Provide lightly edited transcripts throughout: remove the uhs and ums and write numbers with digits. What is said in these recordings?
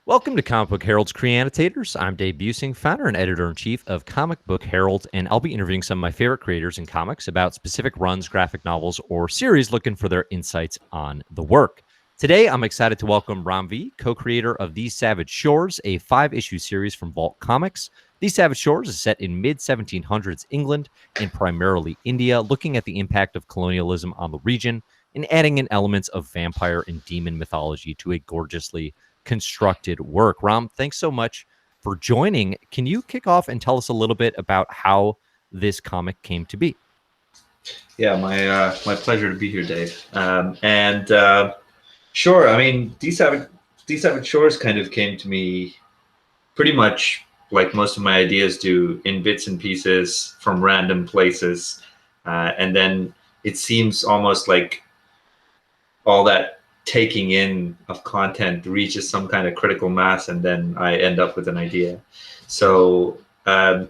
Welcome to Comic Book Herald's Creannotators. I'm Dave Busing, founder and editor-in-chief of Comic Book Herald, and I'll be interviewing some of my favorite creators in comics about specific runs, graphic novels, or series looking for their insights on the work. Today, I'm excited to welcome Ram V, co-creator of These Savage Shores, a 5-issue series from Vault Comics. These Savage Shores is set in mid-1700s England and primarily India, looking at the impact of colonialism on the region and adding in elements of vampire and demon mythology to a gorgeously constructed work. Ram, thanks so much for joining. Can you kick off and tell us a little bit about how this comic came to be? Yeah, my pleasure to be here, Dave. Sure. I mean, These Savage Shores kind of came to me pretty much like most of my ideas do, in bits and pieces from random places, and then it seems almost like all that taking in of content reaches some kind of critical mass, and then I end up with an idea. So the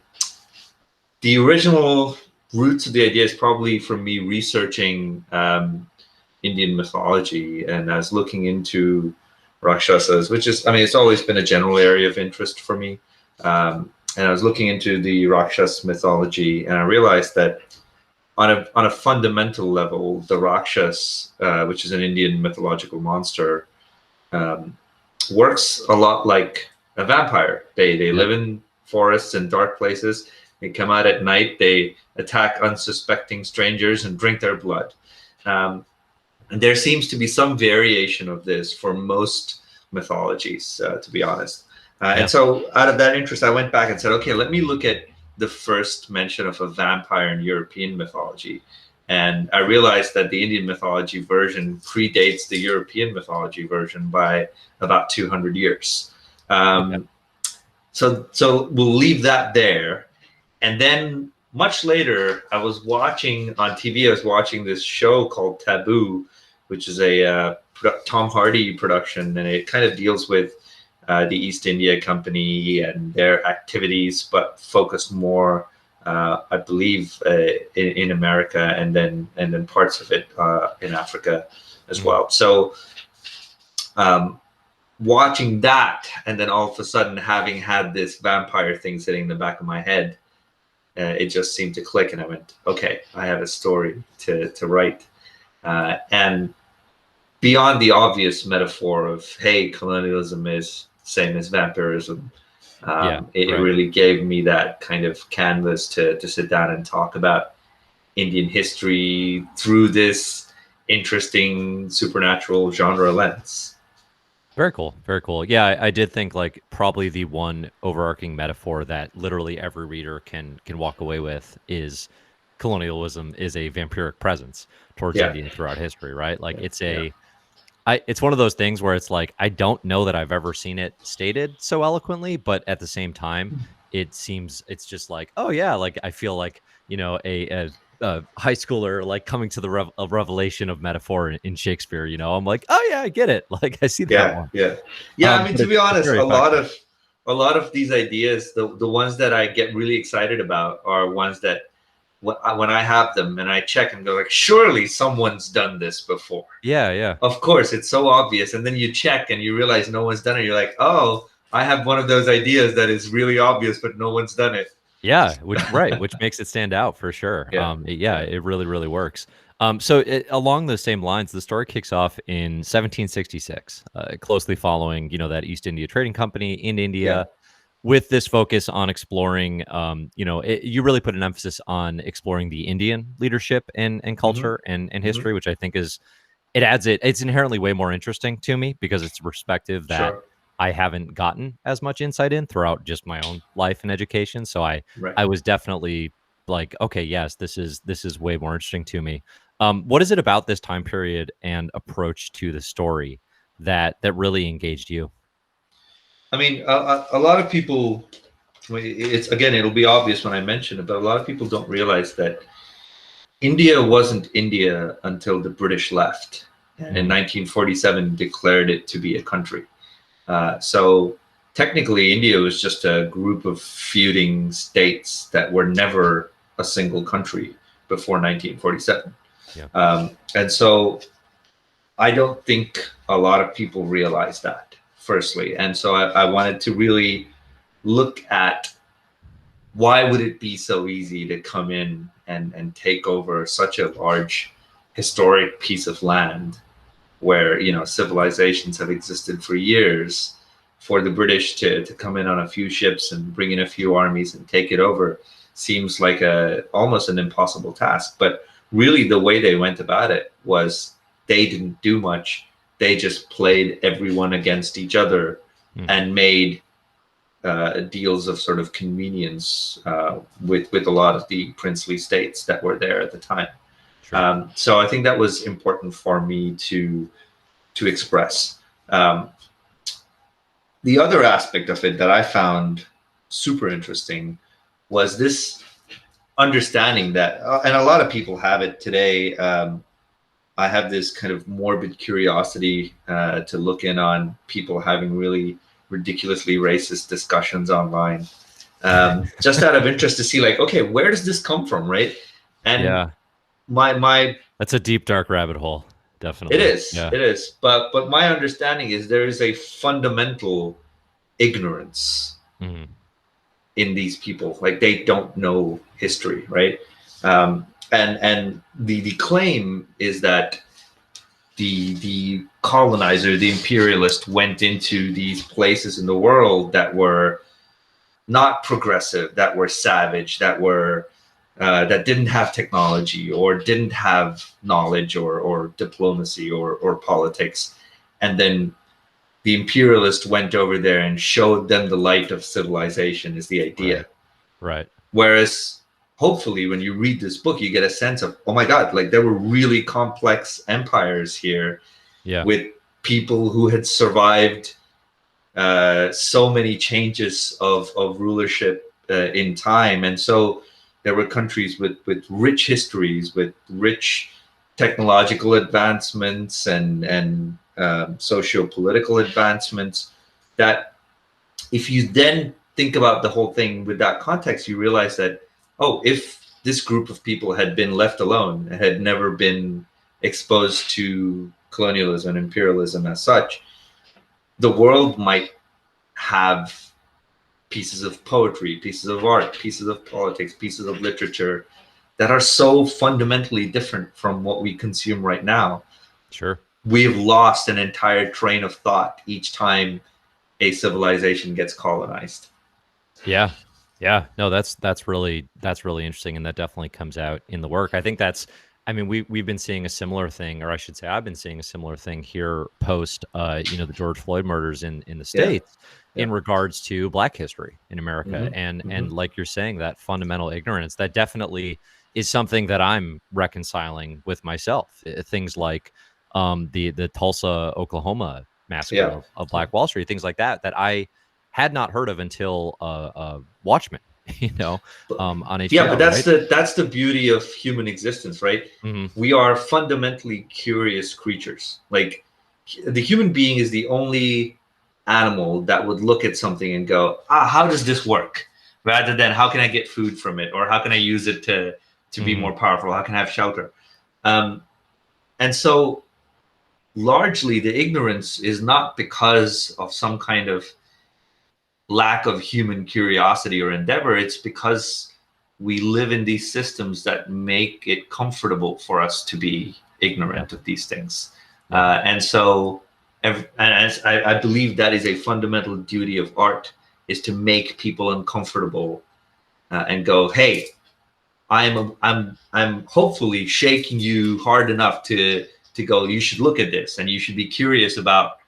original roots of the idea is probably from me researching Indian mythology, and I was looking into Rakshasas, which is, I mean, it's always been a general area of interest for me. And I was looking into the Rakshas mythology, and I realized that on a fundamental level, the Rakshas, which is an Indian mythological monster, works a lot like a vampire. They live in forests and dark places. They come out at night. They attack unsuspecting strangers and drink their blood. And there seems to be some variation of this for most mythologies, to be honest. And so out of that interest, I went back and said, okay, let me look at the first mention of a vampire in European mythology. And I realized that the Indian mythology version predates the European mythology version by about 200 years. So we'll leave that there. And then much later, I was watching on TV, I was watching this show called Taboo, which is a Tom Hardy production, and it kind of deals with the East India Company and their activities, but focused more, I believe, in America, and then parts of it in Africa as well. So watching that, and then all of a sudden having had this vampire thing sitting in the back of my head, it just seemed to click, and I went, okay, I have a story to write. And beyond the obvious metaphor of, hey, colonialism is same as vampirism, it really gave me that kind of canvas to sit down and talk about Indian history through this interesting supernatural genre lens. Very cool. Very cool. Yeah, I did think like probably the one overarching metaphor that literally every reader can walk away with is colonialism is a vampiric presence towards India throughout history, right? Like it's one of those things where it's like, I don't know that I've ever seen it stated so eloquently, but at the same time, it's just like, oh yeah, like I feel like, you know, a high schooler like coming to the revelation of metaphor in Shakespeare. You know, I'm like, oh yeah, I get it. Like I see that one. I mean, to be honest, a lot of these ideas, the ones that I get really excited about are ones that when I have them and I check and go like, surely someone's done this before. Yeah. Of course, it's so obvious. And then you check and you realize no one's done it. You're like, oh, I have one of those ideas that is really obvious, but no one's done it. Yeah, which makes it stand out for sure. It really, really works. Along those same lines, the story kicks off in 1766, closely following, you know, that East India Trading Company in India, with this focus on exploring, you really put an emphasis on exploring the Indian leadership and culture and history, which I think it's inherently way more interesting to me because it's a perspective that I haven't gotten as much insight in throughout just my own life and education. So I was definitely like, okay, yes, this is way more interesting to me. What is it about this time period and approach to the story that really engaged you? I mean, a lot of people, it'll be obvious when I mention it, but a lot of people don't realize that India wasn't India until the British left, and in 1947 declared it to be a country. So technically, India was just a group of feuding states that were never a single country before 1947. And so I don't think a lot of people realize that. firstly. And so I wanted to really look at why would it be so easy to come in and take over such a large historic piece of land where, you know, civilizations have existed for years. For the British to come in on a few ships and bring in a few armies and take it over seems like almost an impossible task. But really the way they went about it was they didn't do much. They just played everyone against each other and made deals of sort of convenience with a lot of the princely states that were there at the time. Sure. So I think that was important for me to express. The other aspect of it that I found super interesting was this understanding that, and a lot of people have it today. I have this kind of morbid curiosity to look in on people having really ridiculously racist discussions online, just out of interest to see, like, okay, where does this come from, right? And yeah, my that's a deep dark rabbit hole. Definitely. It is. But my understanding is there is a fundamental ignorance in these people. Like, they don't know history, right? And the claim is that the colonizer, the imperialist, went into these places in the world that were not progressive, that were savage, that were that didn't have technology or didn't have knowledge or diplomacy or politics. And then the imperialist went over there and showed them the light of civilization, is the idea. Right. Whereas hopefully when you read this book, you get a sense of, oh my God, like there were really complex empires here with people who had survived so many changes of rulership in time. And so there were countries with rich histories, with rich technological advancements and socio-political advancements, that if you then think about the whole thing with that context, you realize that, oh, if this group of people had been left alone, had never been exposed to colonialism and imperialism as such, the world might have pieces of poetry, pieces of art, pieces of politics, pieces of literature that are so fundamentally different from what we consume right now. Sure. We've lost an entire train of thought each time a civilization gets colonized. Yeah. No, that's really interesting, and that definitely comes out in the work. I think we've been seeing a similar thing, or I should say I've been seeing a similar thing here post the George Floyd murders in the States. In regards to Black history in America. And like you're saying, that fundamental ignorance, that definitely is something that I'm reconciling with myself. Things like the Tulsa, Oklahoma massacre of Black Wall Street, things like that I had not heard of until Watchmen, on HBO. Yeah, but that's the beauty of human existence, right? We are fundamentally curious creatures. Like, the human being is the only animal that would look at something and go, how does this work? Rather than, how can I get food from it? Or how can I use it to be more powerful? How can I have shelter? And so largely the ignorance is not because of some kind of lack of human curiosity or endeavor. It's because we live in these systems that make it comfortable for us to be ignorant of these things. And so I believe that is a fundamental duty of art, is to make people uncomfortable and go, hey, I'm hopefully shaking you hard enough to go, you should look at this, and you should be curious about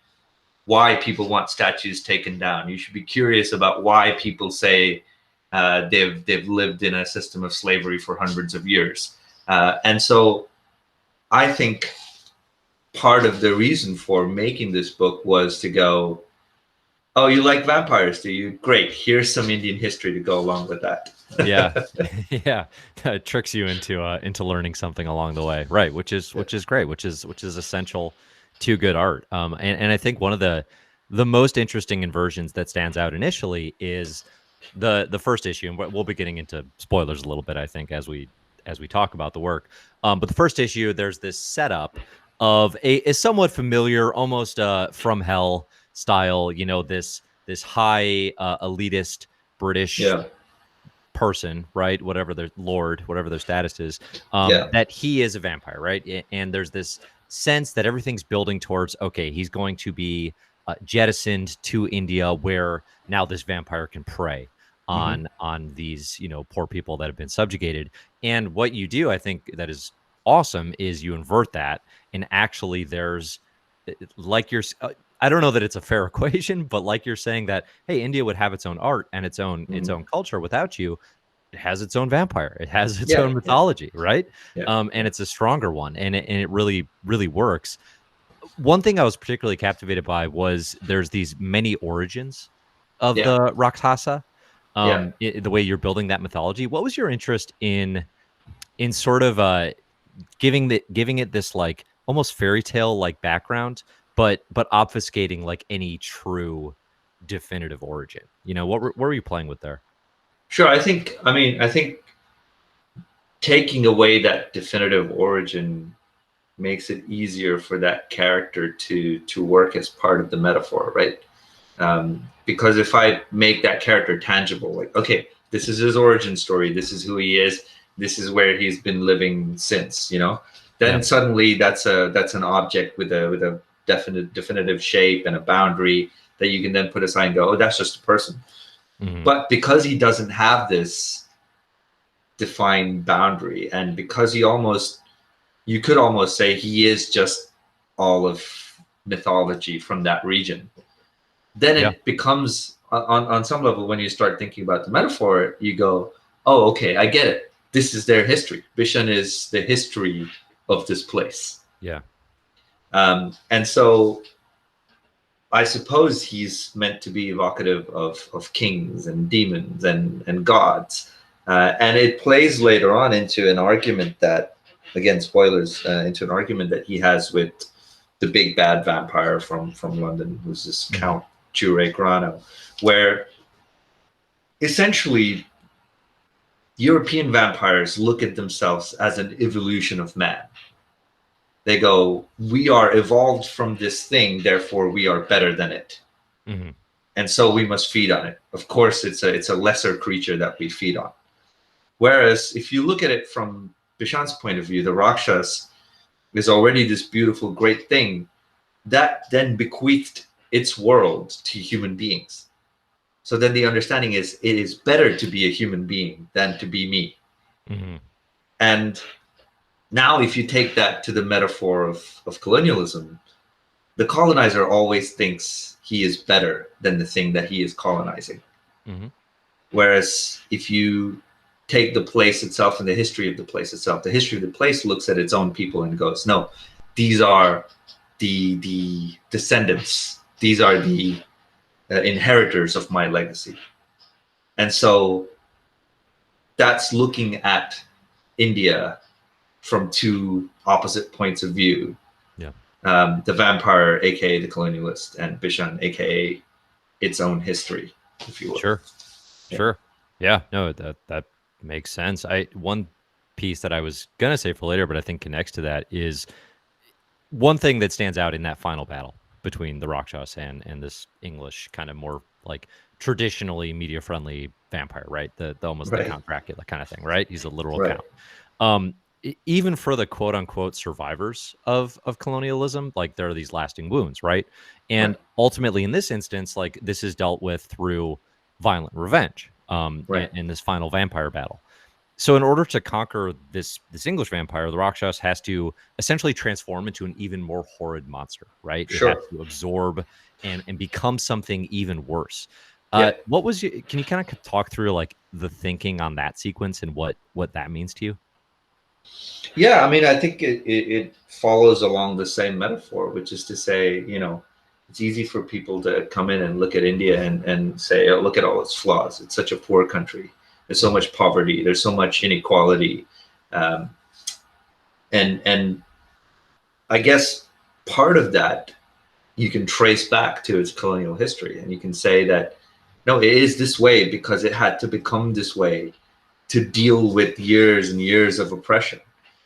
why people want statues taken down. You should be curious about why people say they've lived in a system of slavery for hundreds of years. And so I think part of the reason for making this book was to go, oh, you like vampires, do you? Great. Here's some Indian history to go along with that. Yeah. It tricks you into learning something along the way. Right. Which is great, which is essential to good art. And I think one of the most interesting inversions that stands out initially is the first issue. And we'll be getting into spoilers a little bit, I think, as we talk about the work. But the first issue, there's this setup of a somewhat familiar, almost from hell style, you know, this high elitist British person, right? Whatever their lord, whatever their status is, that he is a vampire, right? And there's this sense that everything's building towards, okay, he's going to be jettisoned to India, where now this vampire can prey on these, you know, poor people that have been subjugated. And what you do, I think, that is awesome, is you invert that, and actually there's like you're I don't know that it's a fair equation, but like you're saying that, hey, India would have its own art and its own culture without you. It has its own vampire. It has its own mythology, right? And it's a stronger one, and it really, really works. One thing I was particularly captivated by was there's these many origins of the Rakshasa. The way you're building that mythology. What was your interest in sort of giving it this like almost fairy tale like background, but obfuscating like any true definitive origin? You know, what were you playing with there? Sure. I think taking away that definitive origin makes it easier for that character to work as part of the metaphor, right? Because if I make that character tangible, like, okay, this is his origin story, this is who he is, this is where he's been living since, you know, then suddenly that's an object with a definitive shape and a boundary that you can then put aside and go, oh, that's just a person. But because he doesn't have this defined boundary, and because you could almost say he is just all of mythology from that region, then it becomes, on some level, when you start thinking about the metaphor, you go, oh, okay, I get it. This is their history. Bishan is the history of this place. And so I suppose he's meant to be evocative of kings and demons and gods. And it plays later on into an argument that, again, spoilers, into an argument that he has with the big bad vampire from London, who's this Count Jure Grano, where essentially European vampires look at themselves as an evolution of man. They go, we are evolved from this thing, therefore we are better than it. And so we must feed on it. Of course, it's a lesser creature that we feed on. Whereas if you look at it from Bishan's point of view, the Rakshas is already this beautiful, great thing that then bequeathed its world to human beings. So then the understanding is, it is better to be a human being than to be me. And now if you take that to the metaphor of colonialism, the colonizer always thinks he is better than the thing that he is colonizing. Whereas if you take the place itself and the history of the place itself, the history of the place looks at its own people and goes, no, these are the descendants. These are the inheritors of my legacy. And so that's looking at India from two opposite points of view. The vampire, aka the colonialist, and Bishan, aka its own history, if you will. Sure. Yeah, no, that makes sense. One piece that I was gonna say for later, but I think connects to that, is one thing that stands out in that final battle between the Rakshas and this English kind of more like traditionally media friendly vampire, right? The almost the Count Dracula kind of thing, right? He's a literal count. Even for the quote unquote survivors of colonialism, like there are these lasting wounds, right? And ultimately in this instance, like this is dealt with through violent revenge in this final vampire battle. So in order to conquer this English vampire, the Rakshas has to essentially transform into an even more horrid monster, right? It has to absorb and become something even worse. What was can you kind of talk through like the thinking on that sequence and what that means to you? Yeah, I mean, I think it follows along the same metaphor, which is to say, you know, it's easy for people to come in and look at India and say, oh, look at all its flaws. It's such a poor country. There's so much poverty. There's so much inequality. And I guess part of that you can trace back to its colonial history. And you can say that, no, it is this way because it had to become this way to deal with years and years of oppression.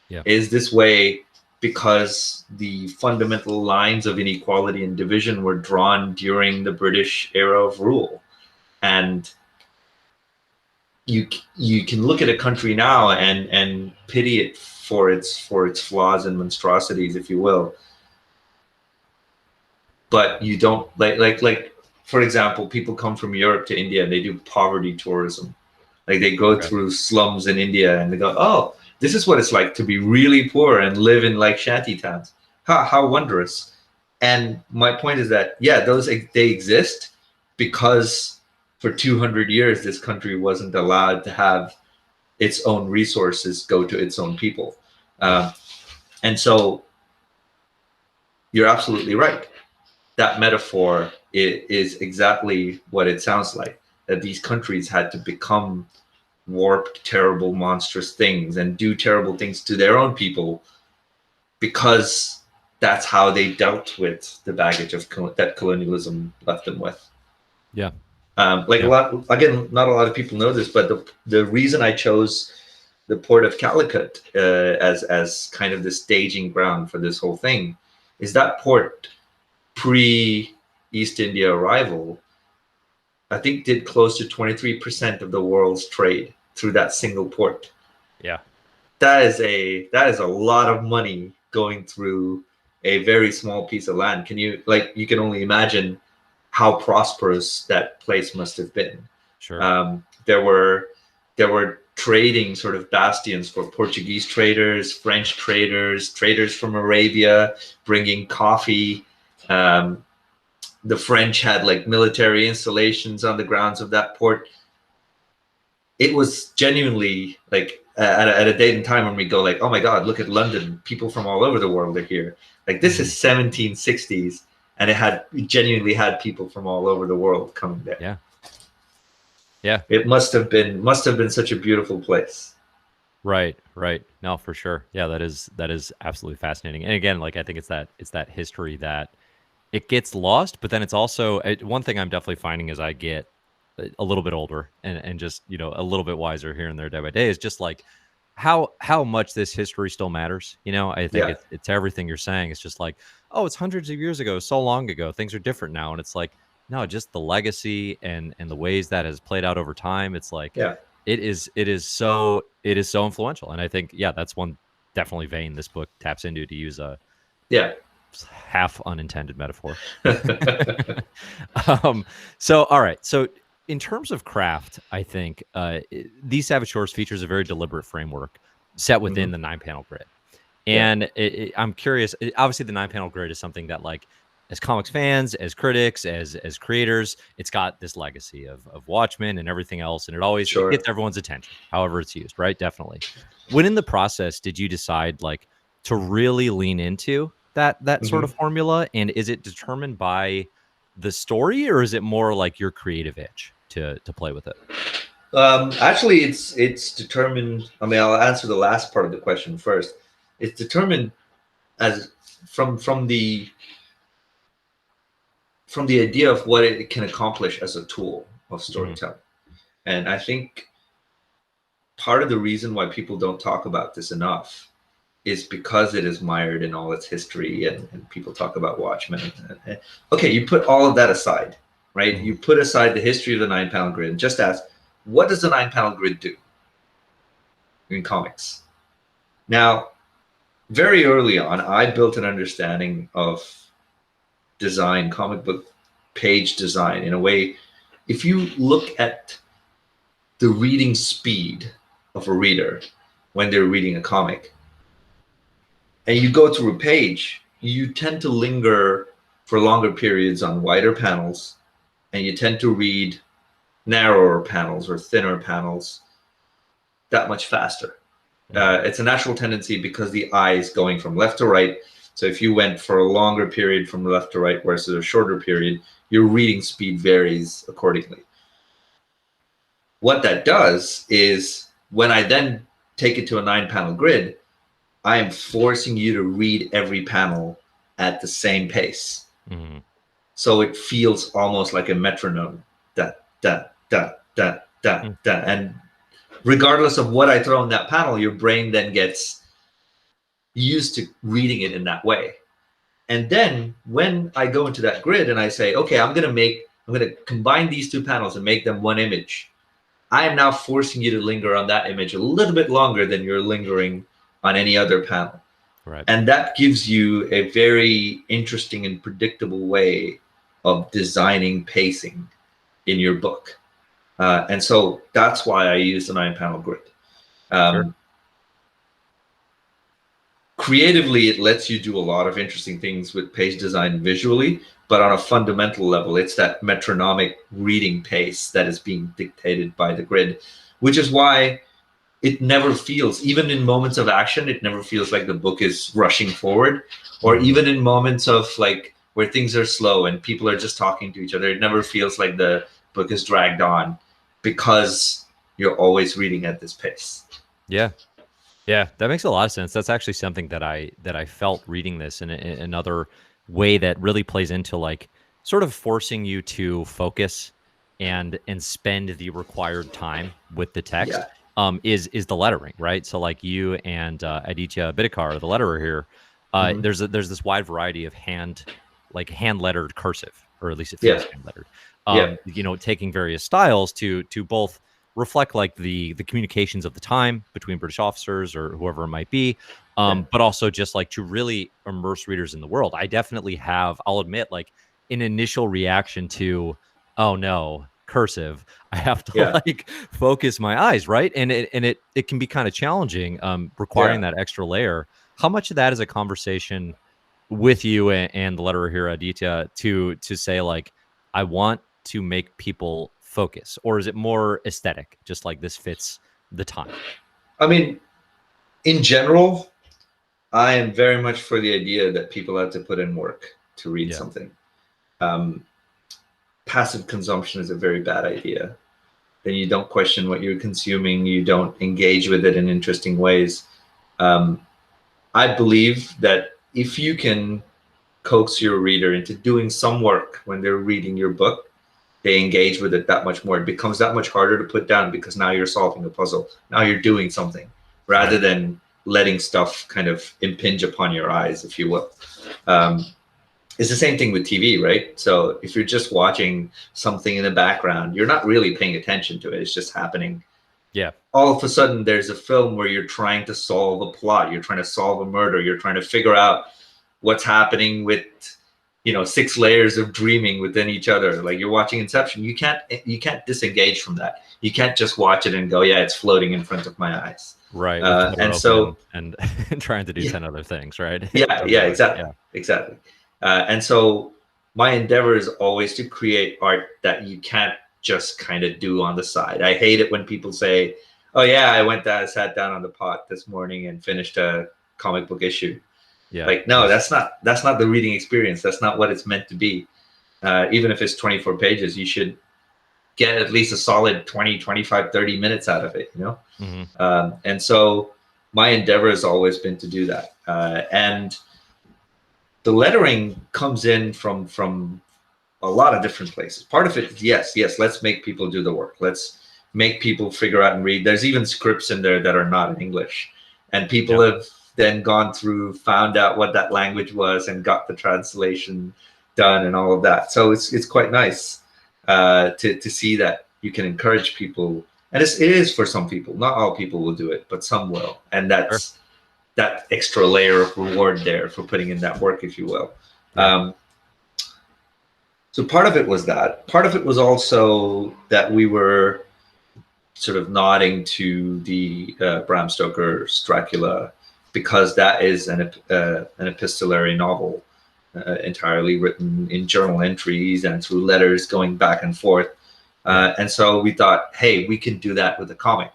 It is this way because the fundamental lines of inequality and division were drawn during the British era of rule. And you can look at a country now and pity it for its flaws and monstrosities, if you will. But you don't like for example, people come from Europe to India and they do poverty tourism. Like they go through slums in India and they go, oh, this is what it's like to be really poor and live in like shanty towns. How wondrous. And my point is that, yeah, they exist because for 200 years, this country wasn't allowed to have its own resources go to its own people. And so you're absolutely right. That metaphor is exactly what it sounds like, that these countries had to become warped, terrible, monstrous things and do terrible things to their own people because that's how they dealt with the baggage of that colonialism left them with. Yeah. A lot, again, not a lot of people know this, but the reason I chose the port of Calicut as kind of the staging ground for this whole thing is that port pre-East India arrival, I think, did close to 23% of the world's trade through that single port. Yeah, that is a lot of money going through a very small piece of land. You can only imagine how prosperous that place must have been. Sure. There were trading sort of bastions for Portuguese traders, French traders from Arabia, bringing coffee. The French had like military installations on the grounds of that port. It was genuinely like at a date and time when we go like, oh my God, look at London. People from all over the world are here. Like this is 1760s. And it genuinely had people from all over the world coming there. Yeah. Yeah. It must have been such a beautiful place. Right. No, for sure. Yeah, that is absolutely fascinating. And again, like I think it's that history that it gets lost, but then it's also one thing I'm definitely finding as I get a little bit older and just, a little bit wiser here and there day by day is just like how much this history still matters. I think it's everything you're saying. It's just like, oh, it's hundreds of years ago, so long ago, things are different now. And it's like, no, just the legacy and the ways that has played out over time. It's like, it is so influential. And I think, that's one definitely vein this book taps into, to use a half unintended metaphor. So, all right. So in terms of craft, I think These Savage Shores features a very deliberate framework set within the 9-panel grid. And I'm curious, obviously the 9-panel grid is something that, like, as comics fans, as critics, as creators, it's got this legacy of Watchmen and everything else. And it always gets everyone's attention, however it's used, right? Definitely. When in the process, did you decide like to really lean into that sort of formula? And is it determined by the story, or is it more like your creative itch to play with it? Actually, it's determined. I mean, I'll answer the last part of the question first. It's determined as from the idea of what it can accomplish as a tool of storytelling. And I think part of the reason why people don't talk about this enough is because it is mired in all its history, and people talk about Watchmen. Okay, you put all of that aside, right? You put aside the history of the 9-panel grid and just ask, what does the 9-panel grid do in comics? Now, very early on, I built an understanding of design, comic book page design, in a way. If you look at the reading speed of a reader when they're reading a comic, and you go through a page, you tend to linger for longer periods on wider panels, and you tend to read narrower panels or thinner panels that much faster. It's a natural tendency because the eye is going from left to right. So if you went for a longer period from left to right versus a shorter period, your reading speed varies accordingly. What that does is, when I then take it to a 9-panel grid, I am forcing you to read every panel at the same pace. So it feels almost like a metronome. Da, da, da, da, da, da. And regardless of what I throw in that panel, your brain then gets used to reading it in that way. And then when I go into that grid and I say, okay, I'm going to combine these two panels and make them one image, I am now forcing you to linger on that image a little bit longer than you're lingering on any other panel. Right. And that gives you a very interesting and predictable way of designing pacing in your book. And so that's why I use the 9-panel grid. Sure. Creatively, it lets you do a lot of interesting things with page design visually, but on a fundamental level, it's that metronomic reading pace that is being dictated by the grid, which is why it never feels, even in moments of action, it never feels like the book is rushing forward, or even in moments of like where things are slow and people are just talking to each other, it never feels like the book is dragged on, because you're always reading at this pace. Yeah. Yeah, that makes a lot of sense. That's actually something that I felt reading this in another way that really plays into like sort of forcing you to focus and spend the required time with the text. Yeah. Is the lettering, right? So like you and Aditya Bidikar, the letterer here, there's this wide variety of hand lettered cursive, or at least it feels hand lettered. You know, taking various styles to both reflect like the communications of the time between British officers or whoever it might be, but also just like to really immerse readers in the world. I definitely have, I'll admit, like an initial reaction to, oh no, cursive. I have to like focus my eyes, right? And it can be kind of challenging, requiring that extra layer. How much of that is a conversation with you and the letterer here, Aditya, to say like, I want to make people focus, or is it more aesthetic, just like this fits the time? I mean, in general, I am very much for the idea that people have to put in work to read something. Passive consumption is a very bad idea. Then you don't question what you're consuming, you don't engage with it in interesting ways. I believe that if you can coax your reader into doing some work when they're reading your book, they engage with it that much more. It becomes that much harder to put down, because now you're solving a puzzle. Now you're doing something, rather than letting stuff kind of impinge upon your eyes, if you will. It's the same thing with TV, right? So if you're just watching something in the background, you're not really paying attention to it. It's just happening. Yeah. All of a sudden, there's a film where you're trying to solve a plot. You're trying to solve a murder. You're trying to figure out what's happening with, 6 layers of dreaming within each other. Like you're watching Inception. You can't disengage from that. You can't just watch it and go, yeah, it's floating in front of my eyes. Right. And so and trying to do 10 other things, right? Exactly. And so my endeavor is always to create art that you can't just kind of do on the side. I hate it when people say, oh yeah, I sat down on the pot this morning and finished a comic book issue. Yeah. Like, no, that's not the reading experience. That's not what it's meant to be. Even if it's 24 pages, you should get at least a solid 20, 25, 30 minutes out of it, And so my endeavor has always been to do that. And the lettering comes in from a lot of different places. Part of it, yes, let's make people do the work. Let's make people figure out and read. There's even scripts in there that are not in English. And people have then gone through, found out what that language was, and got the translation done and all of that. So it's quite nice to see that you can encourage people. And it is for some people. Not all people will do it, but some will. And that's that extra layer of reward there for putting in that work, if you will. So part of it was that. Part of it was also that we were sort of nodding to the Bram Stoker's Dracula, because that is an epistolary novel, entirely written in journal entries and through letters going back and forth. And so we thought, hey, we can do that with a comic.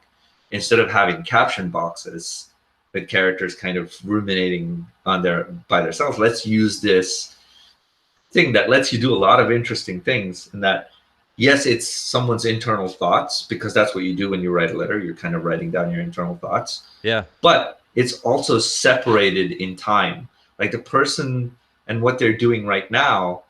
Instead of having caption boxes with characters kind of ruminating by themselves, let's use this thing that lets you do a lot of interesting things. And that, yes, it's someone's internal thoughts, because that's what you do when you write a letter. You're kind of writing down your internal thoughts. Yeah. But it's also separated in time. Like the person and what they're doing right now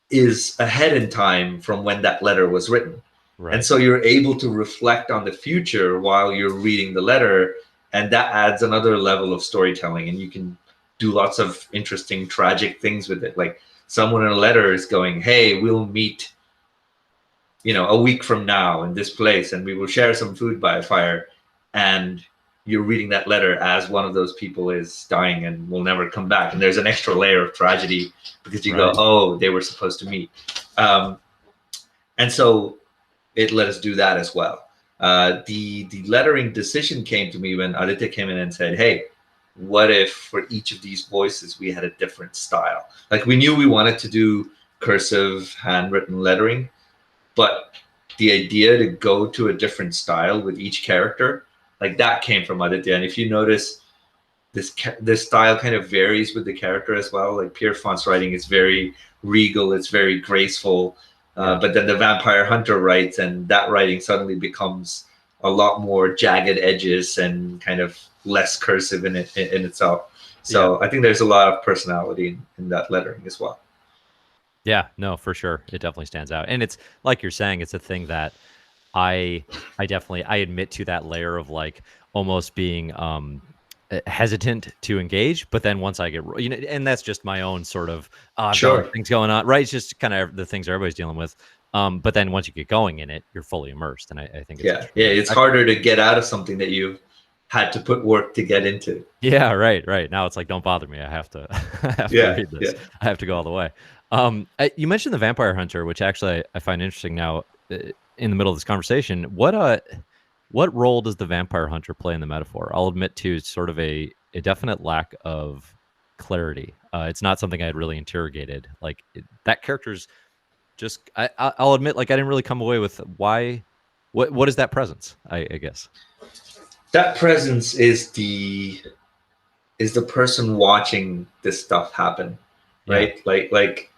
is ahead in time from when that letter was written. Right. And so you're able to reflect on the future while you're reading the letter and that adds another level of storytelling, and you can do lots of interesting tragic things with it. Like someone in a letter is going, hey, we'll meet, you know, a week from now in this place, and we will share some food by a fire, and you're reading that letter as one of those people is dying and will never come back, and there's an extra layer of tragedy because you go, oh, they were supposed to meet. And so it let us do that as well. The lettering decision came to me when Aditya came in and said, hey, what if for each of these voices we had a different style? Like we knew we wanted to do cursive handwritten lettering, but the idea to go to a different style with each character, like that came from Aditya. And if you notice, this style kind of varies with the character as well. Like Pierre Font's writing is very regal, it's very graceful. But then the Vampire Hunter writes, and that writing suddenly becomes a lot more jagged edges and kind of less cursive in itself. So I think there's a lot of personality in that lettering as well. Yeah, no, for sure. It definitely stands out. And it's like you're saying, it's a thing that I definitely admit to that layer of like almost being hesitant to engage, but then once I get, you know, and that's just my own sort of I've got other things going on, right? It's just kind of the things everybody's dealing with. But then once you get going in it, you're fully immersed, and I think it's it's harder to get out of something that you've had to put work to get into. Yeah, right. Now it's like, don't bother me. I have to, to read this. I have to go all the way. You mentioned the Vampire Hunter, which actually I find interesting now. In the middle of this conversation, what role does the Vampire Hunter play in the metaphor? I'll admit to sort of a definite lack of clarity. It's not something I had really interrogated. Like that character's just, I'll admit, like I didn't really come away with why. What is that presence? I guess that presence is the person watching this stuff happen, right? Yeah. Like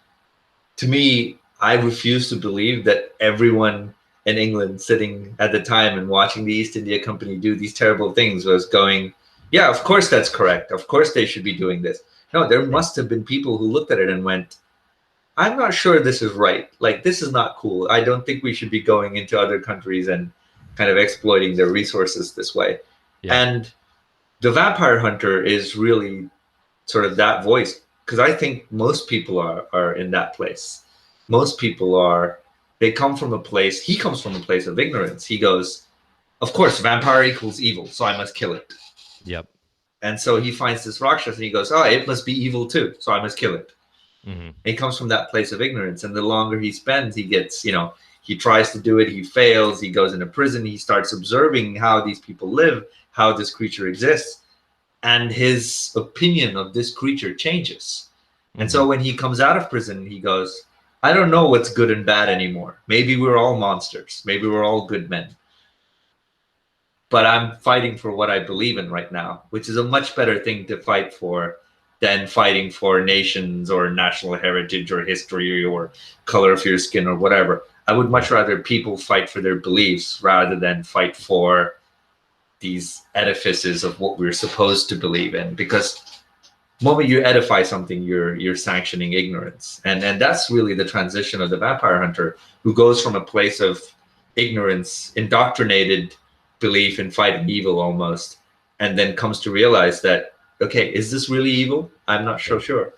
to me, I refuse to believe that everyone in England sitting at the time and watching the East India Company do these terrible things was going, yeah, of course that's correct. Of course they should be doing this. No, there must have been people who looked at it and went, I'm not sure this is right. Like, this is not cool. I don't think we should be going into other countries and kind of exploiting their resources this way. Yeah. And the Vampire Hunter is really sort of that voice, because I think most people are in that place. Most people are, they come from a place, he comes from a place of ignorance. He goes, of course, vampire equals evil, so I must kill it. Yep. And so he finds this Rakshas and he goes, oh, it must be evil too, so I must kill it. Mm-hmm. He comes from that place of ignorance. And the longer he spends, he gets, you know, he tries to do it, he fails, he goes into prison, he starts observing how these people live, how this creature exists. And his opinion of this creature changes. Mm-hmm. And so when he comes out of prison, he goes, I don't know what's good and bad anymore. Maybe we're all monsters. Maybe we're all good men. But I'm fighting for what I believe in right now, which is a much better thing to fight for than fighting for nations or national heritage or history or color of your skin or whatever. I would much rather people fight for their beliefs rather than fight for these edifices of what we're supposed to believe in. Because the moment you edify something, you're sanctioning ignorance. And that's really the transition of the Vampire Hunter, who goes from a place of ignorance, indoctrinated belief in fighting evil almost, and then comes to realize that, okay, is this really evil? I'm not so sure.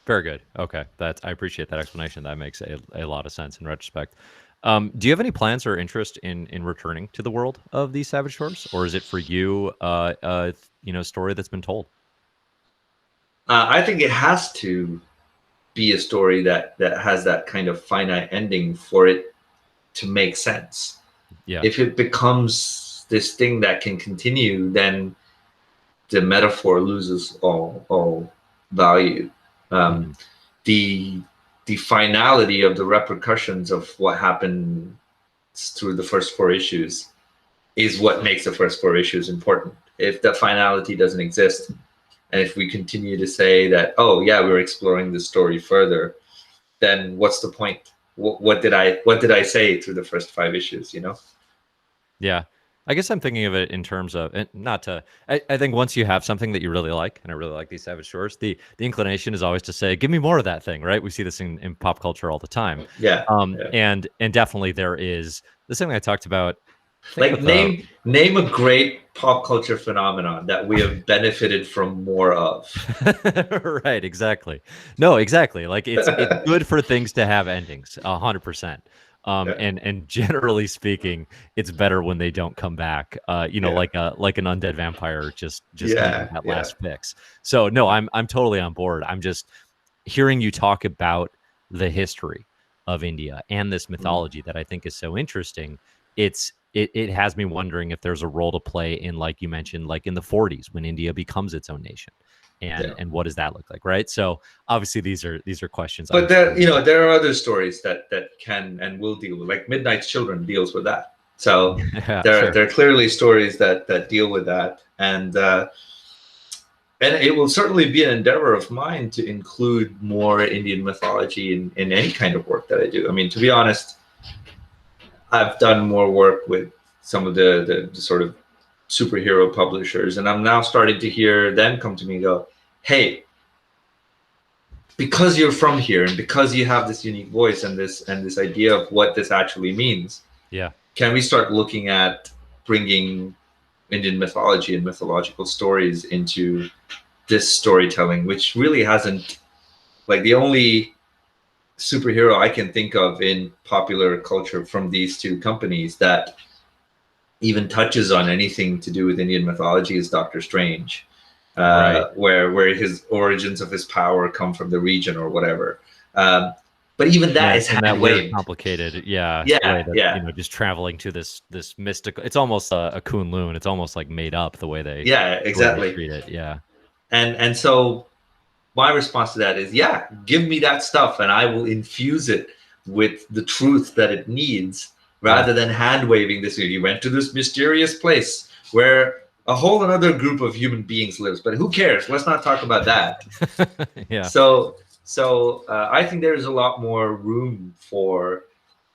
Very good. Okay, I appreciate that explanation. That makes a lot of sense in retrospect. Do you have any plans or interest in returning to the world of these Savage Shores, or is it for you, story that's been told? I think it has to be a story that has that kind of finite ending for it to make sense. Yeah. If it becomes this thing that can continue, then the metaphor loses all value. The finality of the repercussions of what happened through the first 4 issues is what makes the first 4 issues important. If the finality doesn't exist, and if we continue to say that, oh yeah, we're exploring this story further, then what's the point? What did I say through the first 5 issues? You know? Yeah, I guess I'm thinking of it in terms of, and not to. I think once you have something that you really like, and I really like these Savage Shores, the inclination is always to say, give me more of that thing, right? We see this in pop culture all the time. Yeah. And definitely there is the thing I talked about Like name a great pop culture phenomenon that we have benefited from more of. Right, exactly. No, exactly. Like it's good for things to have endings, 100%. And generally speaking, it's better when they don't come back. Like an undead vampire just needing that last fix. So no, I'm totally on board. I'm just hearing you talk about the history of India and this mythology that I think is so interesting. It has me wondering if there's a role to play in, like you mentioned, like in the 40s when India becomes its own nation. And what does that look like, right? So obviously these are questions. But there are other stories that can and will deal with, like Midnight's Children deals with that. So there are clearly stories that deal with that, and it will certainly be an endeavor of mine to include more Indian mythology in any kind of work that I do. I mean, to be honest, I've done more work with some of the sort of superhero publishers, and I'm now starting to hear them come to me and go, hey, because you're from here and because you have this unique voice and this idea of what this actually means, can we start looking at bringing Indian mythology and mythological stories into this storytelling, which really hasn't, like, the only superhero I can think of in popular culture from these two companies that even touches on anything to do with Indian mythology is Doctor Strange. Where his origins of his power come from the region or whatever. But even that is that weird, complicated, just traveling to this mystical. It's almost a Kunlun. It's almost like made up the way they exactly treat it. And so my response to that is, give me that stuff and I will infuse it with the truth that it needs, rather than hand waving this. You went to this mysterious place where a whole another group of human beings lives, but who cares? Let's not talk about that. So I think there's a lot more room for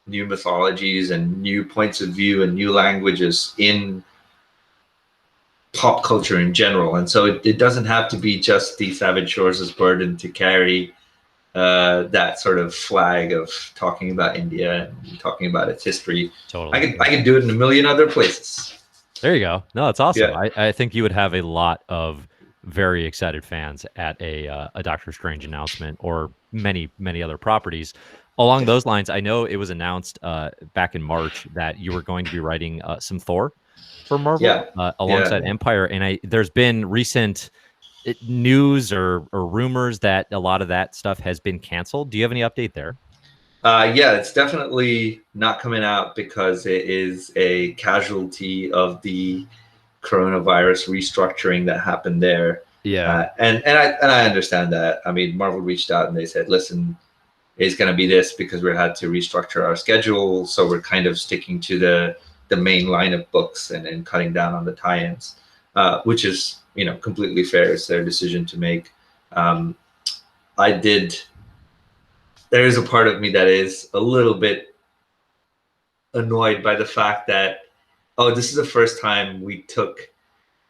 new mythologies and new points of view and new languages in pop culture in general. And so it doesn't have to be just the Savage Shores' burden to carry that sort of flag of talking about India and talking about its history. Totally. I could do it in a million other places. There you go. No, it's awesome. I think you would have a lot of very excited fans at a Doctor Strange announcement, or many other properties. Along those lines, I know it was announced back in March that you were going to be writing some Thor for Marvel alongside Empire, and there's been recent news or rumors that a lot of that stuff has been canceled. Do you have any update there? It's definitely not coming out because it is a casualty of the coronavirus restructuring that happened there. And I understand that. I mean, Marvel reached out and they said, listen, it's going to be this because we had to restructure our schedule, so we're kind of sticking to the main line of books and cutting down on the tie-ins, which is, completely fair. It's their decision to make. There is a part of me that is a little bit annoyed by the fact that, this is the first time we took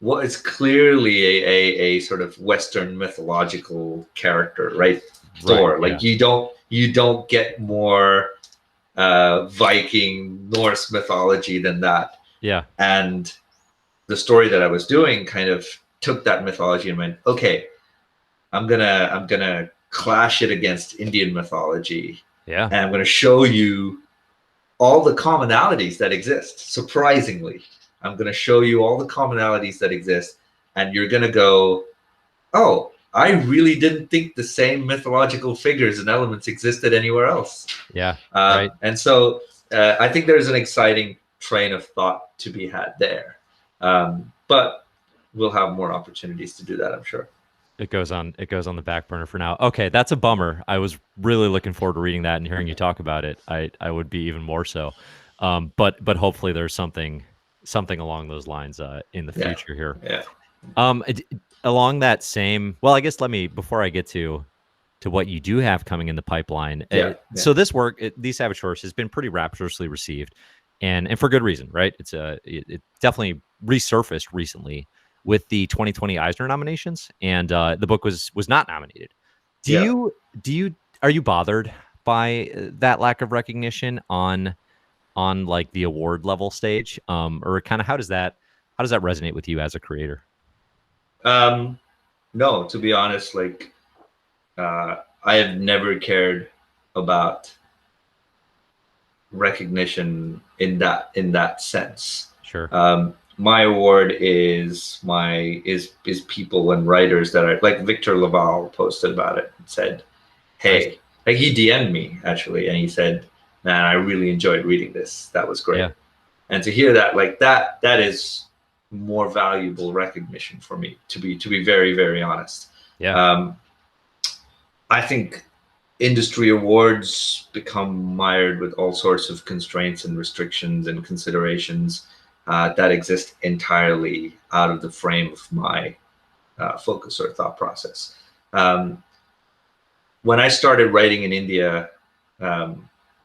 what is clearly a sort of Western mythological character, right? Thor. Like you don't get more Viking Norse mythology than that. And the story that I was doing kind of took that mythology and went, okay, I'm gonna clash it against Indian mythology. And I'm going to show you all the commonalities that exist. Surprisingly, I'm going to show you all the commonalities that exist. And you're going to go, oh, I really didn't think the same mythological figures and elements existed anywhere else. And so I think there's an exciting train of thought to be had there. But we'll have more opportunities to do that, I'm sure. It goes on the back burner for now. Okay, that's a bummer. I was really looking forward to reading that and hearing you talk about it. I would be even more so. But hopefully there's something along those lines in the future here. Along that same, well, I guess before I get to what you do have coming in the pipeline. So this work, these Savage Shores, has been pretty rapturously received, and for good reason, right? It definitely resurfaced recently with the 2020 Eisner nominations, and the book was not nominated. Are you bothered by that lack of recognition on on like the award level stage, or kind of how does that resonate with you as a creator? No, to be honest, like I have never cared about recognition in that sense. Sure. My award is people and writers that are like Victor Laval posted about it and said, "Hey," nice. Like he DM'd me actually, and he said, "Man, I really enjoyed reading this. That was great." Yeah. And to hear that, like that is more valuable recognition for me. To be very, very honest. Yeah. I think industry awards become mired with all sorts of constraints and restrictions and considerations that exist entirely out of the frame of my focus or thought process. When I started writing in India,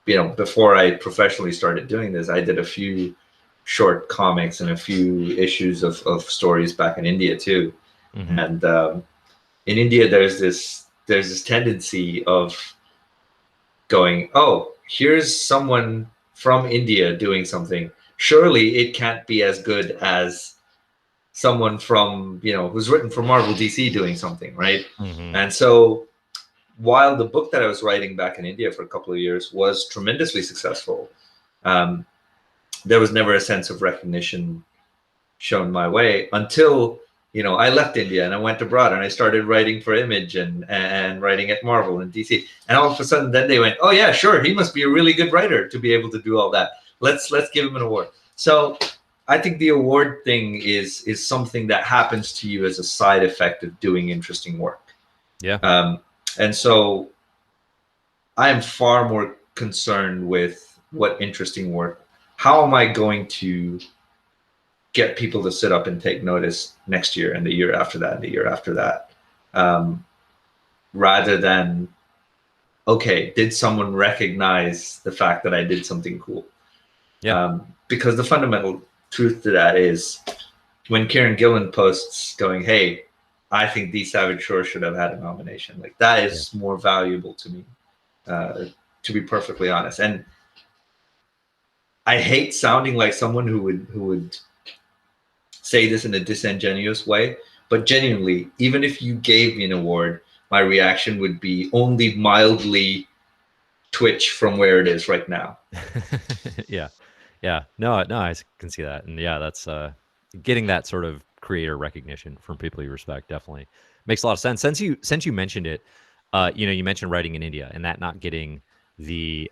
before I professionally started doing this, I did a few short comics and a few issues of stories back in India too. Mm-hmm. And in India, there's this tendency of going, oh, here's someone from India doing something. Surely it can't be as good as someone from, who's written for Marvel DC doing something, right? Mm-hmm. And so while the book that I was writing back in India for a couple of years was tremendously successful, there was never a sense of recognition shown my way until I left India and I went abroad and I started writing for Image and writing at Marvel and DC. And all of a sudden then they went, oh yeah, sure, he must be a really good writer to be able to do all that. Let's give him an award. So I think the award thing is something that happens to you as a side effect of doing interesting work. Yeah. And so I am far more concerned with what interesting work. How am I going to get people to sit up and take notice next year and the year after that and the year after that, rather than, okay, did someone recognize the fact that I did something cool? Yeah. Because the fundamental truth to that is when Kieran Gillen posts going, hey, I think D. Savage Shore should have had a nomination. Like that is more valuable to me, to be perfectly honest. And I hate sounding like someone who would say this in a disingenuous way, but genuinely, even if you gave me an award, my reaction would be only mildly twitch from where it is right now. Yeah. No, I can see that. And yeah, that's getting that sort of creator recognition from people you respect definitely makes a lot of sense. Since you mentioned it, you mentioned writing in India and that not getting the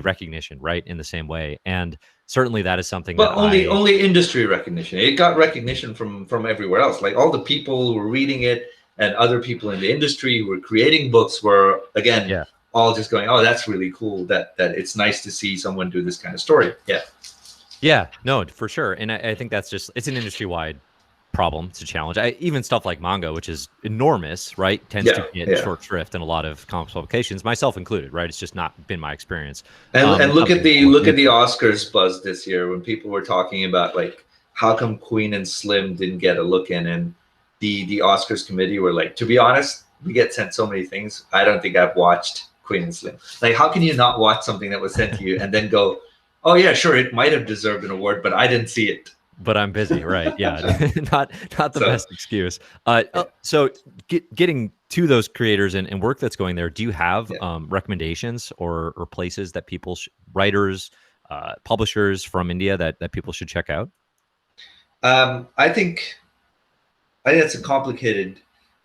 recognition, right, in the same way. And certainly that is something but only industry recognition. It got recognition from everywhere else. Like all the people who were reading it and other people in the industry who were creating books were, again, all just going, oh, that's really cool. That it's nice to see someone do this kind of story. Yeah, no, for sure. And I think that's it's an industry-wide problem. It's a challenge. Even stuff like manga, which is enormous, right, tends to get short shrift in a lot of comics publications, myself included, right? It's just not been my experience. And look at the Oscars buzz this year when people were talking about like how come Queen and Slim didn't get a look in, and the Oscars committee were like, to be honest, we get sent so many things. I don't think I've watched Queen and Slim. Like, how can you not watch something that was sent to you and then go, oh yeah, sure, it might have deserved an award, but I didn't see it. But I'm busy, right? Yeah, not the best excuse. So getting to those creators and work that's going there, do you have recommendations or places that people, writers, publishers from India that people should check out? I think that's a complicated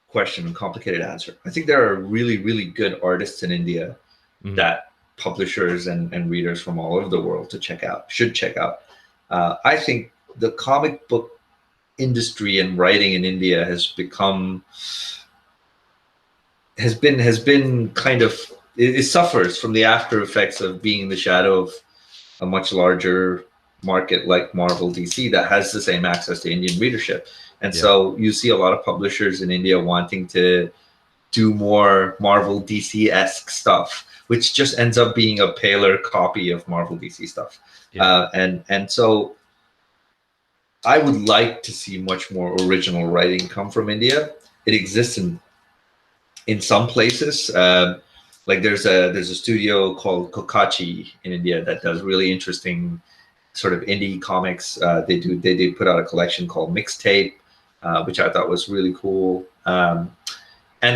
question and complicated answer. I think there are really, really good artists in India that publishers and readers from all over the world should check out. I think the comic book industry and writing in India has been kind of, it suffers from the after effects of being in the shadow of a much larger market like Marvel DC that has the same access to Indian readership. And so you see a lot of publishers in India wanting to do more Marvel DC-esque stuff, which just ends up being a paler copy of Marvel DC stuff. And so I would like to see much more original writing come from India. It exists in some places. like there's a studio called Kokachi in India that does really interesting sort of indie comics. They did put out a collection called Mixtape, which I thought was really cool. And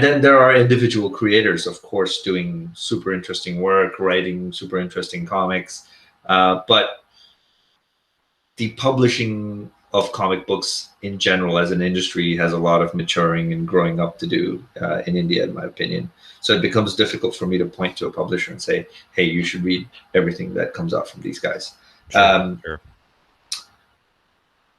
then there are individual creators, of course, doing super interesting work, writing super interesting comics. But the publishing of comic books in general as an industry has a lot of maturing and growing up to do in India, in my opinion. So it becomes difficult for me to point to a publisher and say, hey, you should read everything that comes out from these guys. Sure.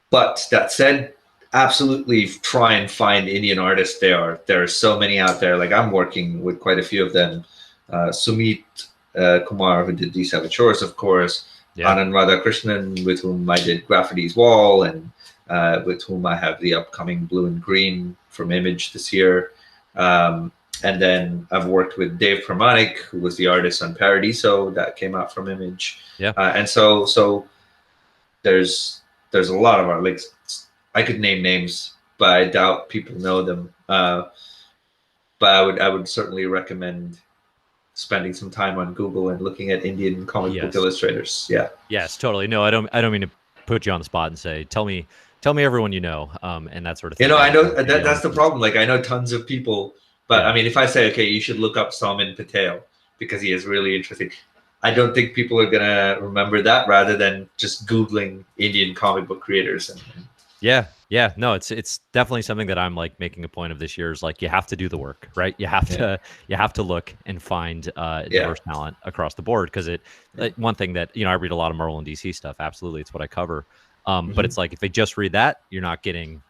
But that said, absolutely try and find Indian artists. There are so many out there. Like I'm working with quite a few of them. Sumit Kumar, who did these Savage Shores, of course. Yeah. Anand Radhakrishnan, with whom I did Graffiti's Wall, and with whom I have the upcoming Blue and Green from Image this year. And then I've worked with Dave Pramanik, who was the artist on Paradiso that came out from Image. Yeah. And so there's a lot of art. Like I could name names, but I doubt people know them. But I would certainly recommend spending some time on Google and looking at Indian comic book illustrators. Yeah. Yes, totally. No, I don't mean to put you on the spot and say, tell me everyone you know, and that sort of thing. I know that's the problem. Like I know tons of people, but I mean, if I say, okay, you should look up Salman Patel because he is really interesting, I don't think people are gonna remember that rather than just Googling Indian comic book creators. Yeah, no, it's definitely something that I'm like making a point of this year is like you have to do the work, right? You have to look and find diverse talent across the board because one thing that I read a lot of Marvel and DC stuff. Absolutely, it's what I cover. But it's like if they just read that, you're not getting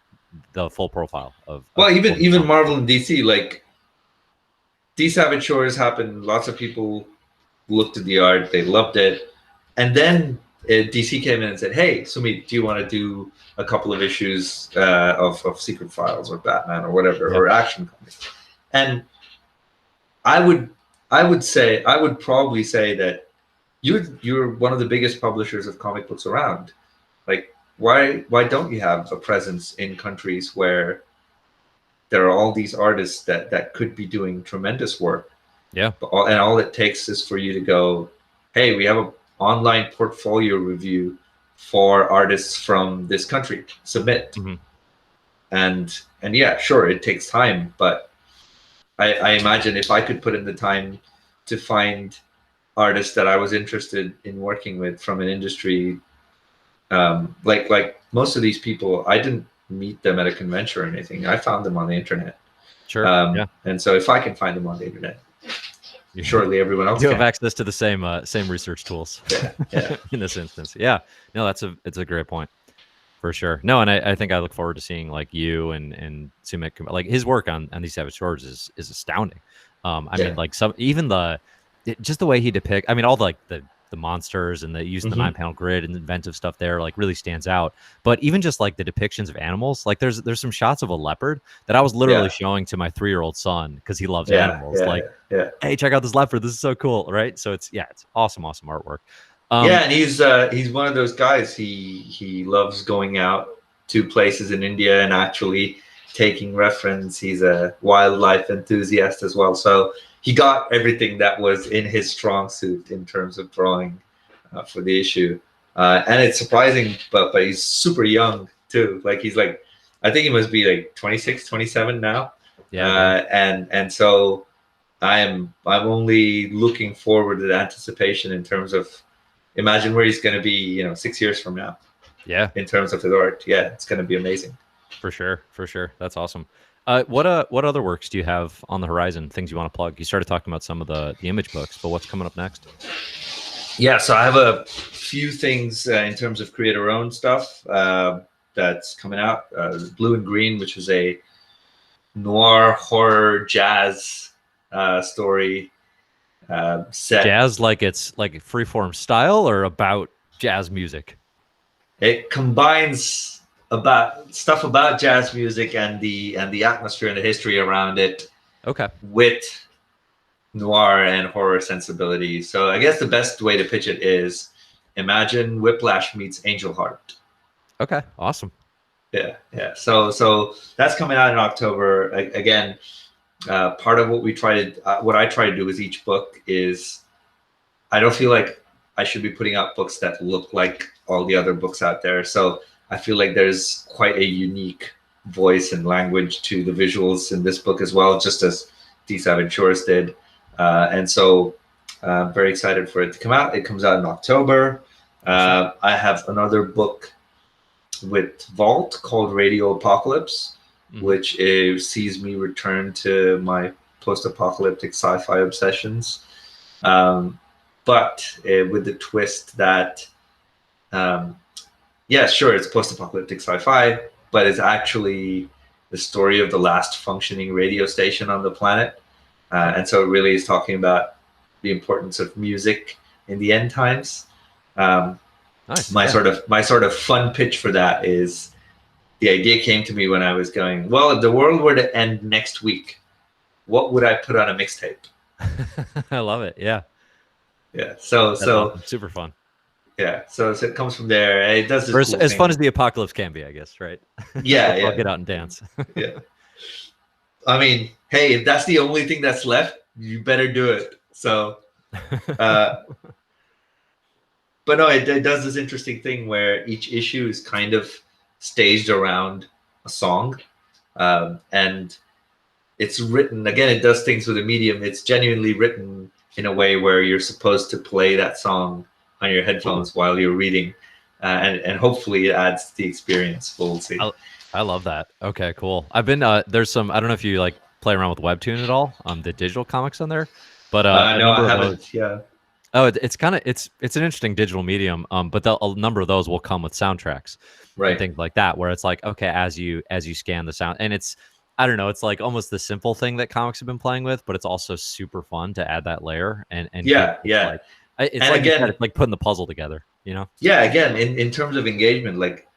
the full profile of. Well, even Marvel and DC, like these Savage Shores happened. Lots of people looked at the art, they loved it, and then DC came in and said, "Hey, Sumit, do you want to do a couple of issues of Secret Files or Batman or whatever or Action Comics?" And I would probably say that you're one of the biggest publishers of comic books around. Like, why don't you have a presence in countries where there are all these artists that could be doing tremendous work? Yeah. And all it takes is for you to go, hey, we have an online portfolio review for artists from this country. Submit. Mm-hmm. And yeah, sure, it takes time, but I imagine if I could put in the time to find artists that I was interested in working with from an industry, like most of these people, I didn't meet them at a convention or anything. I found them on the internet. Sure. And so if I can find them on the internet, surely everyone else you can. Have access to the same research tools. Yeah. In this instance. Yeah. No, it's a great point. For sure. No, and I think I look forward to seeing like you and Sumit, like his work on these Savage Shores is astounding. I mean, like even just the way he depicts, I mean, all the monsters and the use of the 9-panel grid and inventive stuff there like really stands out. But even just like the depictions of animals, like there's some shots of a leopard that I was literally showing to my 3-year-old son because he loves animals. Hey, check out this leopard. This is so cool, right? So it's awesome artwork. And he's one of those guys. He loves going out to places in India and actually taking reference. He's a wildlife enthusiast as well. So he got everything that was in his strong suit in terms of drawing for the issue. And it's surprising, but he's super young too. Like he's like, I think he must be like 26, 27 now. Yeah. And so I'm only looking forward to the anticipation in terms of imagine where he's going to be, 6 years from now. Yeah. In terms of his art. Yeah, it's going to be amazing. For sure. That's awesome. What other works do you have on the horizon? Things you want to plug? You started talking about some of the Image books, but what's coming up next? Yeah, so I have a few things in terms of creator-owned stuff that's coming out. Blue and Green, which is a noir horror jazz story set. Jazz, like it's like freeform style, or about jazz music? It combines stuff about jazz music and the atmosphere and the history around it. Okay. With noir and horror sensibility. So I guess the best way to pitch it is imagine Whiplash meets Angel Heart. Okay. Awesome. Yeah. So that's coming out in October. Again, part of what I try to do with each book is I don't feel like I should be putting out books that look like all the other books out there. So I feel like there's quite a unique voice and language to the visuals in this book as well, just as D7 Shores did. And so I'm very excited for it to come out. It comes out in October. I have another book with Vault called Radio Apocalypse, which sees me return to my post-apocalyptic sci-fi obsessions. But with the twist that, yeah, sure, it's post-apocalyptic sci-fi, but it's actually the story of the last functioning radio station on the planet. And so it really is talking about the importance of music in the end times. Nice. My sort of fun pitch for that is, the idea came to me when I was going, well, if the world were to end next week, what would I put on a mixtape? I love it. Yeah. Yeah. So awesome. Super fun. Yeah. So it comes from there. It does this as fun as the apocalypse can be, I guess, right? Yeah. I'll get out and dance. Yeah. I mean, hey, if that's the only thing that's left, you better do it. So, but no, it does this interesting thing where each issue is kind of staged around a song, and it's written, again, it does things with a medium. It's genuinely written in a way where you're supposed to play that song on your headphones while you're reading, and hopefully it adds to the experience. We'll see. I love that. Okay, cool. I've been there's some, I don't know if you like play around with Webtoon at all, the digital comics on there, but no, I haven't. Yeah. Oh, it's kind of it's an interesting digital medium, but a number of those will come with soundtracks, right, and things like that, where it's like, okay, as you scan the sound, and it's, I don't know, it's like almost the simple thing that comics have been playing with, but it's also super fun to add that layer and yeah. Like, it's and like, again, it's like putting the puzzle together, you know? Yeah, again, in terms of engagement, like,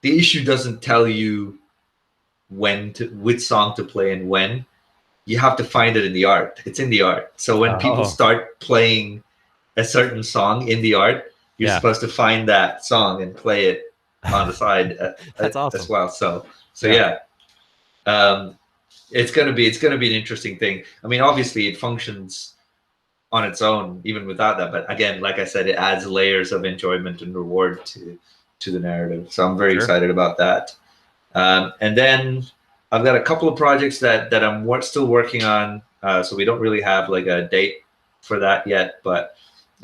the issue doesn't tell you which song to play and when. You have to find it in the art. It's in the art. So when people start playing a certain song in the art, you're supposed to find that song and play it on the side. That's awesome as well. So yeah. It's gonna be an interesting thing. I mean, obviously it functions on its own even without that, but again, like I said, it adds layers of enjoyment and reward to the narrative. So I'm very excited about that. And then I've got a couple of projects that I'm still working on. So we don't really have like a date for that yet, but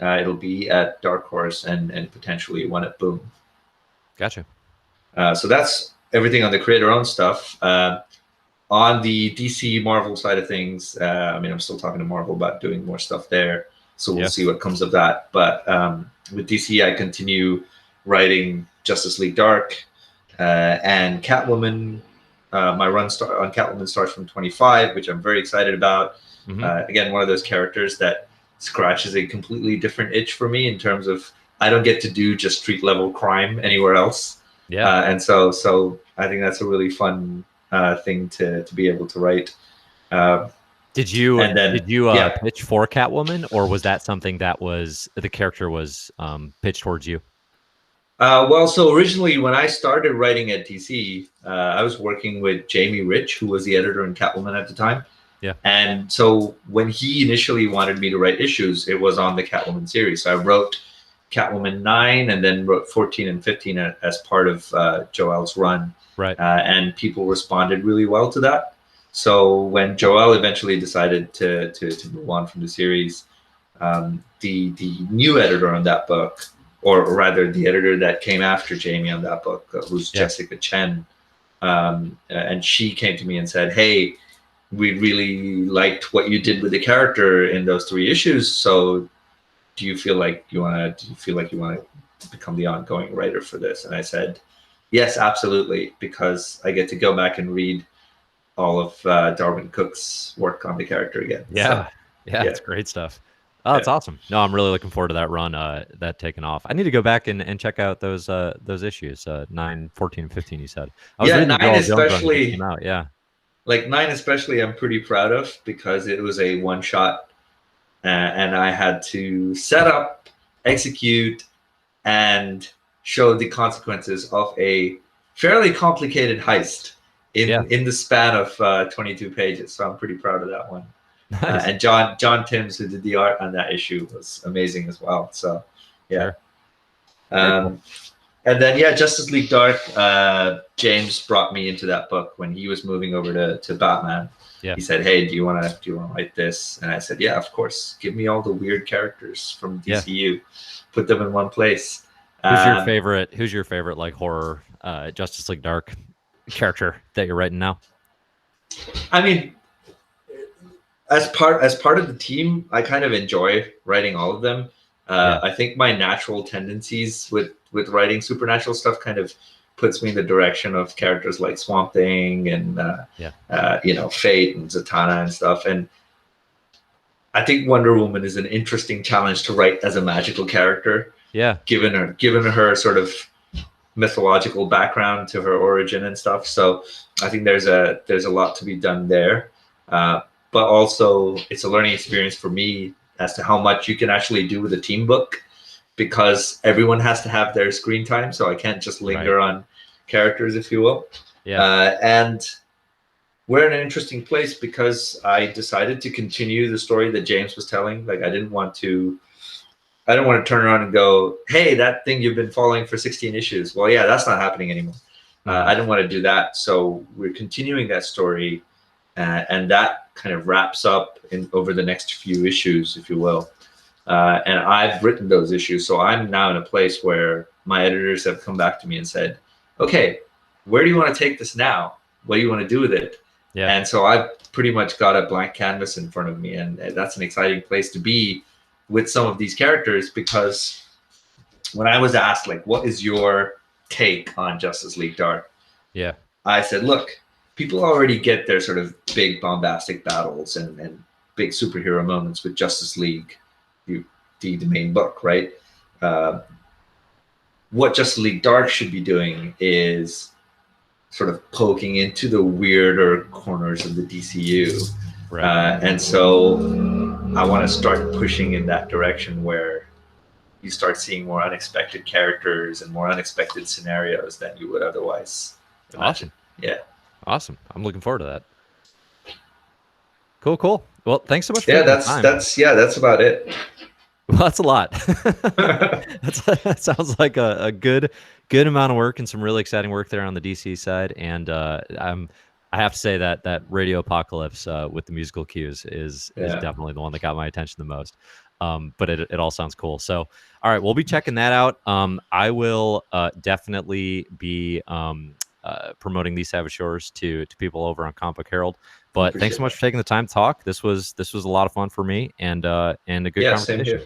it'll be at Dark Horse and potentially one at Boom. Gotcha. So that's everything on the creator-owned stuff. On the DC Marvel side of things, I mean, I'm still talking to Marvel about doing more stuff there. So we'll see what comes of that. But with DC, I continue writing Justice League Dark and Catwoman. My run on Catwoman starts from 25, which I'm very excited about. Again, one of those characters that scratches a completely different itch for me in terms of, I don't get to do just street level crime anywhere else. Yeah. And so I think that's a really fun thing to be able to write. Did you pitch for Catwoman, or was that something that was the character was pitched towards you? Well, so originally when I started writing at DC, I was working with Jamie Rich, who was the editor in Catwoman at the time. Yeah. And so when he initially wanted me to write issues, it was on the Catwoman series. So I wrote Catwoman 9 and then wrote 14 and 15 as part of Joelle's run. Right. And people responded really well to that. So when Joelle eventually decided to move on from the series, the new editor on that book, or rather the editor that came after Jamie on that book, who's Jessica Chen, and she came to me and said, "Hey, we really liked what you did with the character in those 3 issues. So do you feel like you want to become the ongoing writer for this?" And I said, "Yes, absolutely," because I get to go back and read all of Darwin Cook's work on the character again. Yeah. It's great stuff. Oh, that's awesome. No, I'm really looking forward to that run, that taking off. I need to go back and check out those issues, 9, 14, and 15, you said. I was reading 9 especially. Came out, yeah. Like 9 especially, I'm pretty proud of, because it was a one-shot, and I had to set up, execute, and show the consequences of a fairly complicated heist in the span of 22 pages. So I'm pretty proud of that one. Nice. And John Timms, who did the art on that issue, was amazing as well. So yeah. Sure. Cool. And then Justice League Dark. James brought me into that book when he was moving over to Batman. Yeah. He said, "Hey, do you want to write this?" And I said, "Yeah, of course. Give me all the weird characters from DCU. Put them in one place." Who's your favorite like horror Justice League Dark character that you're writing now? I mean, as part of the team, I kind of enjoy writing all of them. I think my natural tendencies with writing supernatural stuff kind of puts me in the direction of characters like Swamp Thing and Fate and Zatanna and stuff. And I think Wonder Woman is an interesting challenge to write as a magical character. Yeah, given her sort of mythological background to her origin and stuff. So I think there's a lot to be done there. But also it's a learning experience for me as to how much you can actually do with a team book, because everyone has to have their screen time. So I can't just linger on characters, if you will. Yeah. And we're in an interesting place because I decided to continue the story that James was telling. Like I don't want to turn around and go, "Hey, that thing you've been following for 16 issues. Well, yeah, that's not happening anymore." I didn't want to do that. So we're continuing that story. And that kind of wraps up over the next few issues, if you will. And I've written those issues. So I'm now in a place where my editors have come back to me and said, "Okay, where do you want to take this now? What do you want to do with it?" Yeah. And so I've pretty much got a blank canvas in front of me. And that's an exciting place to be with some of these characters, because when I was asked, like, what is your take on Justice League Dark? Yeah. I said, look, people already get their sort of big bombastic battles and big superhero moments with Justice League, the main book, right? What Justice League Dark should be doing is sort of poking into the weirder corners of the DCU. Right. And so I want to start pushing in that direction where you start seeing more unexpected characters and more unexpected scenarios than you would otherwise imagine. Awesome. Yeah. Awesome. I'm looking forward to that. Cool. Well, thanks so much for that's about it. Well, that's a lot. That sounds like a good amount of work and some really exciting work there on the DC side. And I have to say that Radio Apocalypse with the musical cues is definitely the one that got my attention the most. But it all sounds cool. So, all right, we'll be checking that out. I will definitely be promoting these Savage Shores to people over on Comic Book Herald. But thanks so much for taking the time to talk. This was a lot of fun for me and a good conversation. Same here.